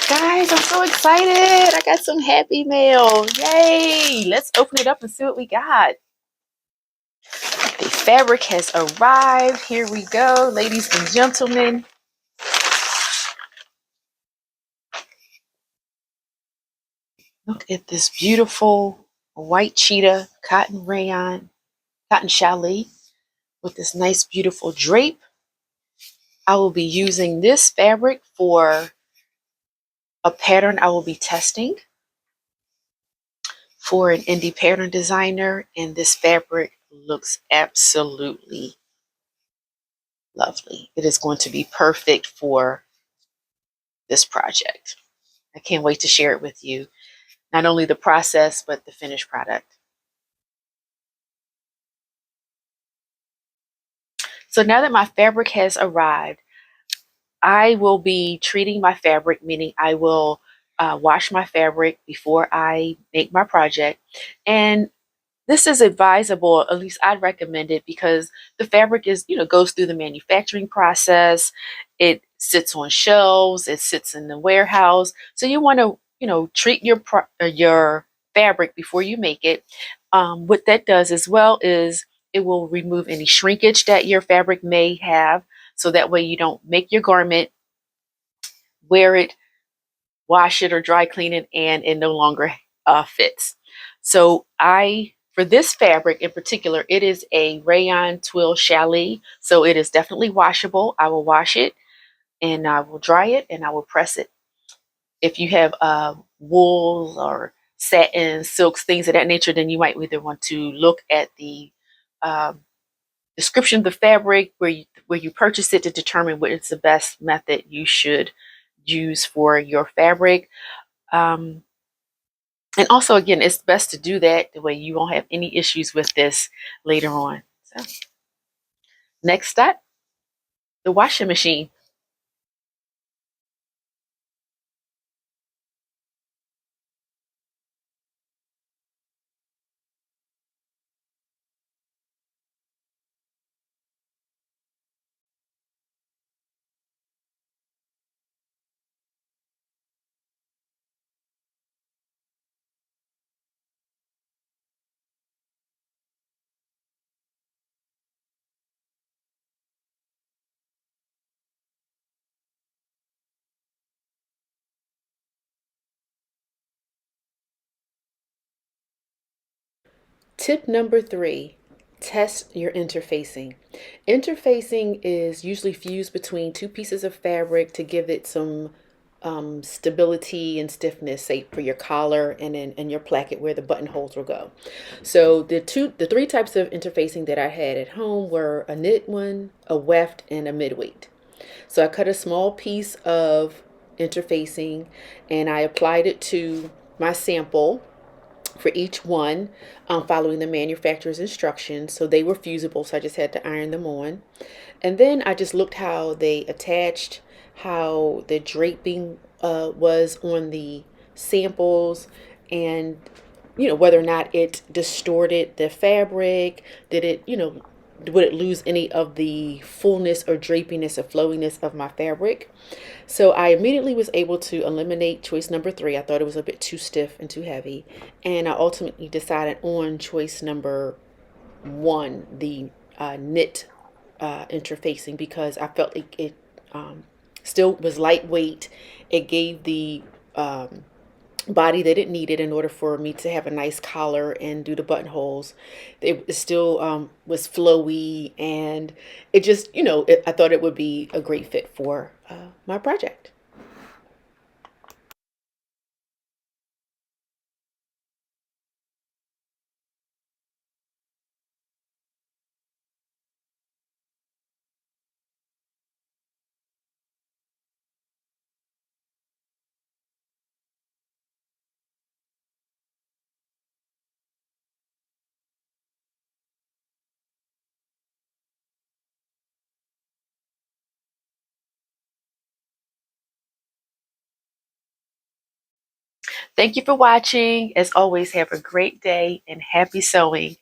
Guys, I'm so excited. I got some happy mail. Yay! Let's open it up and see what we got. The fabric has arrived. Here we go, ladies and gentlemen. Look at this beautiful white cheetah cotton rayon, cotton challis with this nice beautiful drape. I will be using this fabric for a pattern I will be testing for an indie pattern designer, and this fabric looks absolutely lovely. It is going to be perfect for this project. I can't wait to share it with you, not only the process, but the finished product. So now that my fabric has arrived, I will be treating my fabric, meaning I will wash my fabric before I make my project. And this is advisable, at least I'd recommend it, because the fabric is, goes through the manufacturing process. It sits on shelves, it sits in the warehouse. So you want to, treat your fabric before you make it. What that does as well is it will remove any shrinkage that your fabric may have. So that way you don't make your garment, wear it, wash it or dry clean it, and it no longer fits. So for this fabric in particular, it is a rayon twill challis. So it is definitely washable. I will wash it and I will dry it and I will press it. If you have wool or satin, silks, things of that nature, then you might either want to look at the description of the fabric where you purchase it to determine what is the best method you should use for your fabric. And also, again, it's best to do that the way you won't have any issues with this later on. So, next step, the washing machine. Tip number 3, test your interfacing. Interfacing is usually fused between two pieces of fabric to give it some stability and stiffness, say for your collar and your placket where the buttonholes will go. So the three types of interfacing that I had at home were a knit one, a weft, and a midweight. So I cut a small piece of interfacing and I applied it to my sample for each one, following the manufacturer's instructions. So they were fusible, so I just had to iron them on. And then I just looked how they attached, how the draping was on the samples, and whether or not it distorted the fabric. Did it, would it lose any of the fullness or drapiness or flowiness of my fabric? So I immediately was able to eliminate choice number 3. I thought it was a bit too stiff and too heavy. And I ultimately decided on choice number 1, the knit interfacing, because I felt like it still was lightweight. It gave the body that it needed in order for me to have a nice collar and do the buttonholes. It still was flowy, and it just, I thought it would be a great fit for my project. Thank you for watching. As always, have a great day and happy sewing.